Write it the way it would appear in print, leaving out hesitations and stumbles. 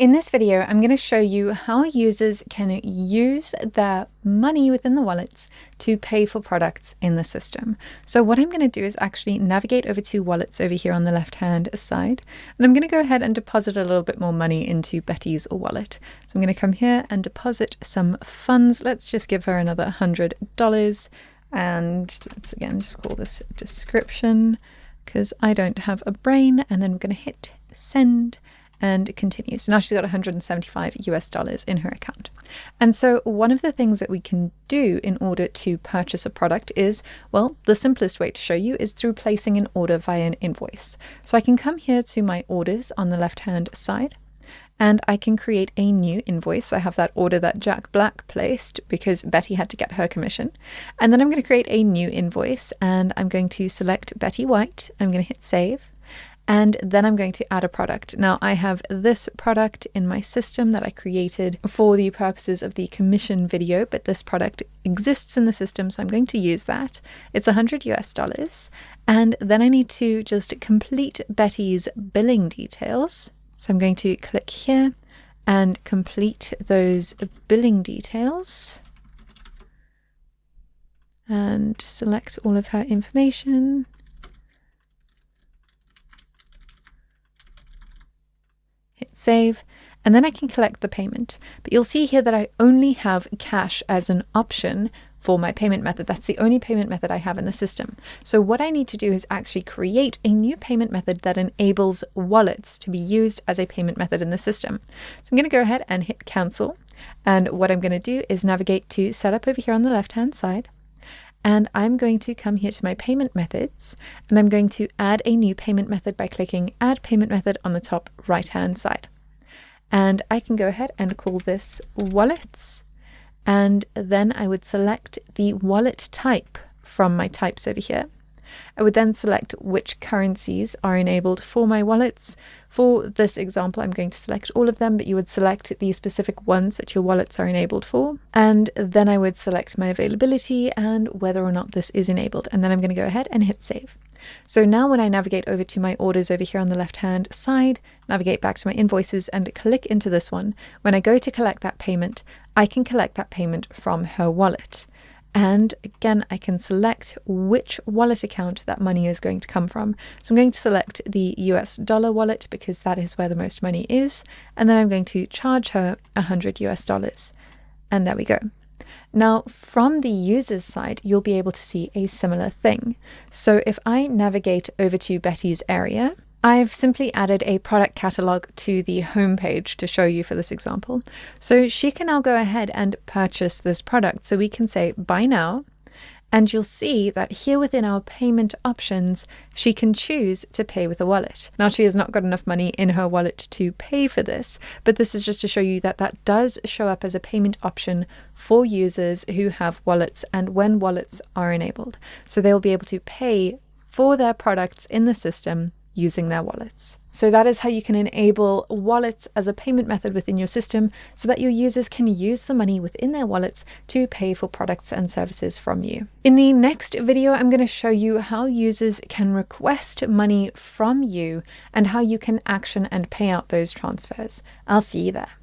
In this video, I'm going to show you how users can use their money within the wallets to pay for products in the system. So what I'm going to do is actually navigate over to wallets over here on the left-hand side, and I'm going to go ahead and deposit a little bit more money into Betty's wallet. So I'm going to come here and deposit some funds. Let's just give her another $100, and let's again just call this description because I don't have a brain, and then we're going to hit send and continue. So now she's got $175 in her account. And so one of the things that we can do in order to purchase a product is, well, the simplest way to show you is through placing an order via an invoice. So I can come here to my orders on the left-hand side, and I can create a new invoice. I have that order that Jack Black placed because Betty had to get her commission. And then I'm going to create a new invoice, and I'm going to select Betty White. I'm going to hit save. And then I'm going to add a product. Now I have this product in my system that I created for the purposes of the commission video, but this product exists in the system, so I'm going to use that. It's $100. And then I need to just complete Betty's billing details. So I'm going to click here and complete those billing details and select all of her information. Hit save, and then I can collect the payment. But you'll see here that I only have cash as an option for my payment method. That's the only payment method I have in the system. So what I need to do is actually create a new payment method that enables wallets to be used as a payment method in the system. So I'm going to go ahead and hit cancel. And what I'm going to do is navigate to setup over here on the left-hand side. And I'm going to come here to my payment methods, and I'm going to add a new payment method by clicking add payment method on the top right hand side. And I can go ahead and call this wallets, and then I would select the wallet type from my types over here. I would then select which currencies are enabled for my wallets. For this example, I'm going to select all of them, but you would select the specific ones that your wallets are enabled for. And then I would select my availability and whether or not this is enabled. And then I'm going to go ahead and hit save. So now when I navigate over to my orders over here on the left-hand side, navigate back to my invoices and click into this one, when I go to collect that payment, I can collect that payment from her wallet. And again, I can select which wallet account that money is going to come from. So I'm going to select the US dollar wallet because that is where the most money is. And then I'm going to charge her $100. And there we go. Now, from the user's side, you'll be able to see a similar thing. So if I navigate over to Betty's area, I've simply added a product catalog to the home page to show you for this example. So she can now go ahead and purchase this product. So we can say buy now, and you'll see that here within our payment options, she can choose to pay with a wallet. Now she has not got enough money in her wallet to pay for this, but this is just to show you that that does show up as a payment option for users who have wallets and when wallets are enabled. So they'll be able to pay for their products in the system using their wallets. So that is how you can enable wallets as a payment method within your system so that your users can use the money within their wallets to pay for products and services from you. In the next video, I'm going to show you how users can request money from you and how you can action and pay out those transfers. I'll see you there.